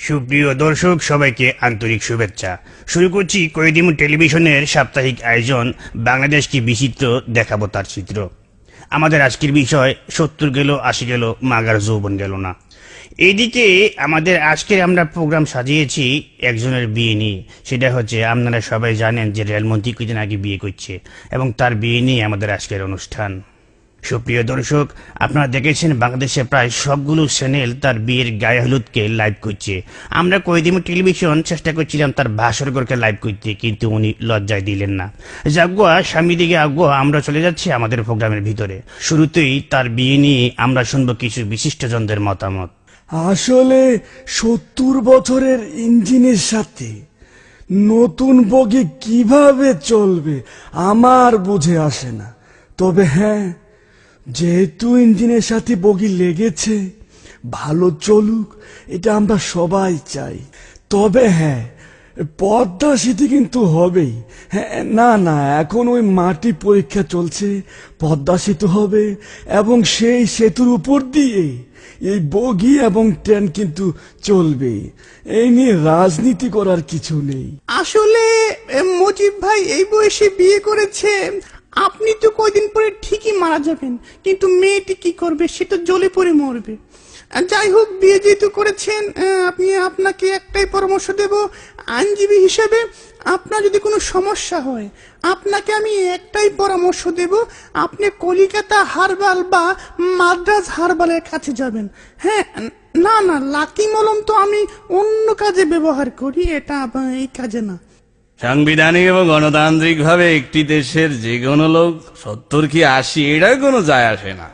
সুপ্রিয় দর্শক, সবাইকে আন্তরিক শুভেচ্ছা। শুরু করছি কয়েদিমু টেলিভিশনের সাপ্তাহিক আয়োজন বাংলাদেশ কি বিচিত্র, দেখাবো তার চিত্র। আমাদের আজকের বিষয় 70 গেল 80 গেল, মাগার যৌবন গেল না। এইদিকে আমাদের আজকের আমরা প্রোগ্রাম সাজিয়েছি একজনের বিয়ে নিয়ে। সেটা হচ্ছে, আপনারা সবাই জানেন যে রেলমন্ত্রী কিছুদিন আগে বিয়ে করছে এবং তার বিয়ে নিয়ে আমাদের আজকের অনুষ্ঠান। সুপ্রিয় দর্শক, আপনারা দেখেছেন বাংলাদেশে প্রায় সবগুলো চ্যানেল তার বিয়ের গায়ে হলুদকে লাইভ করছে। আমরা কয়েদিমু টেলিভিশন চেষ্টা করছিলাম তার ভাস্করকে লাইভ করতে, কিন্তু উনি লজ্জায় দিলেন না। যাগুয়া স্বামী দিকে আগুয়া, আমরা চলে যাচ্ছি আমাদের প্রোগ্রামের ভিতরে। শুরুতেই তার বিয়ে নিয়ে আমরা শুনবো কিছু বিশিষ্টজনদের মতামত। আসলে 70 বছরের ইঞ্জিনের সাথে নতুন বগি কিভাবে চলবে আমার বুঝে আসে না। তবে হ্যাঁ, যেহেতু ইঞ্জিনের সাথে বগি লেগেছে, ভালো চলুক, এটা আমরা সবাই চাই। তবে হ্যাঁ, পদ্মা সেতু কিন্তু হবেই। হ্যাঁ, না, এখন ওই মাটি পরীক্ষা চলছে, পদ্মা সেতু হবে এবং সেই সেতুর উপর দিয়ে এই বগি এবং ট্রেন কিন্তু চলবে। এই নিয়ে রাজনীতি করার কিছু নেই। আসলে মজিব ভাই এই বয়সে বিয়ে করেছে, আপনি তো কয়দিন পরে ঠিকই মারা যাবেন, কিন্তু মেয়েটি কি করবে, সে তো জ্বলে পড়ে মরবে। যাই হোক, বিয়ে যেহেতু করেছেন, আপনাকে একটাই পরামর্শ দেব, আইনজীবী হিসেবে আপনার যদি কোনো সমস্যা হয়, আপনাকে আমি একটাই পরামর্শ দেব, আপনি কলিকাতা হারবাল বা মাদ্রাজ হারবালের কাছে যাবেন। হ্যাঁ, না, লাকি মলম তো আমি অন্য কাজে ব্যবহার করি, এটা এই কাজে না। সাংবিধানিক এবং গণতান্ত্রিক ভাবে একটি দেশের যে কোনো লোক 70 কি 80 এটা কোনো যায় আসে না,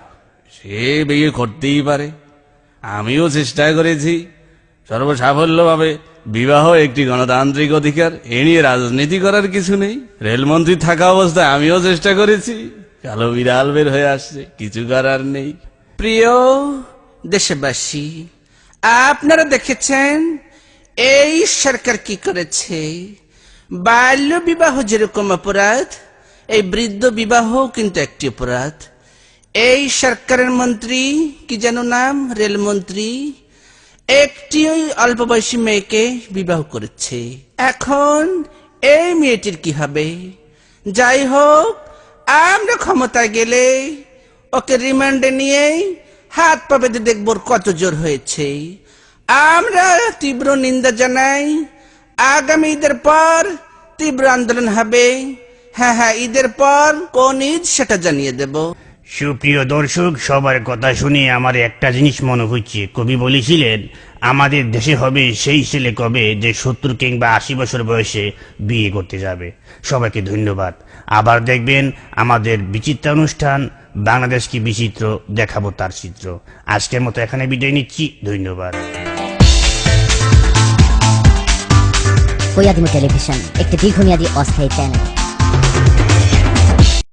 সে বিয়ে করতেই পারে। আমিও চেষ্টা করেছি সর্বসাফল্যভাবে। বিবাহ একটি গণতান্ত্রিক অধিকার, এ নিয়ে রাজনীতি করার কিছু নেই। রেলমন্ত্রী থাকা অবস্থায় আমিও চেষ্টা করেছি, কালো বিড়াল বের হয়ে আসছে, কিছু করার নেই। প্রিয় দেশবাসী, আপনারা দেখেছেন এই সরকার কি করেছে। বাল্য বিবাহ যেরকম অপরাধ, এই বৃদ্ধ বিবাহ কিন্তু একটি অপরাধ। এই সরকারের মন্ত্রী কি যেন নাম, রেলমন্ত্রী, একটি অল্প বয়সী মেয়েকে বিবাহ করেছে। এখন এই মেয়েটির কি হবে? যাই হোক, আমরা ক্ষমতায় গেলে ওকে রিমান্ডে নিয়ে হাত পা বেঁধে দেখব কত জোর হয়েছে। আমরা তীব্র নিন্দা জানাই। আগামী ঈদের পর তীব্র আন্দোলন হবে। হ্যাঁ, ঈদের পর কোন ঈদ সেটা জানিয়ে দেব। সুপ্রিয় দর্শক, সবার কথা শুনে আমার একটা জিনিস মনে হচ্ছে, কবি বলেছিলেন আমাদের দেশে হবে সেই ছেলে কবে যে 70 কিংবা 80 বছর বয়সে বিয়ে করতে যাবে। সবাইকে ধন্যবাদ। আবার দেখবেন আমাদের বিচিত্র অনুষ্ঠান বাংলাদেশ কি বিচিত্র, দেখাবো তার চিত্র। আজকের মতো এখানে বিদায় নিচ্ছি, ধন্যবাদ। কয়েদিমু টেলিভিশন একটি দীর্ঘমেয়াদী অস্থায়ী চ্যানেল।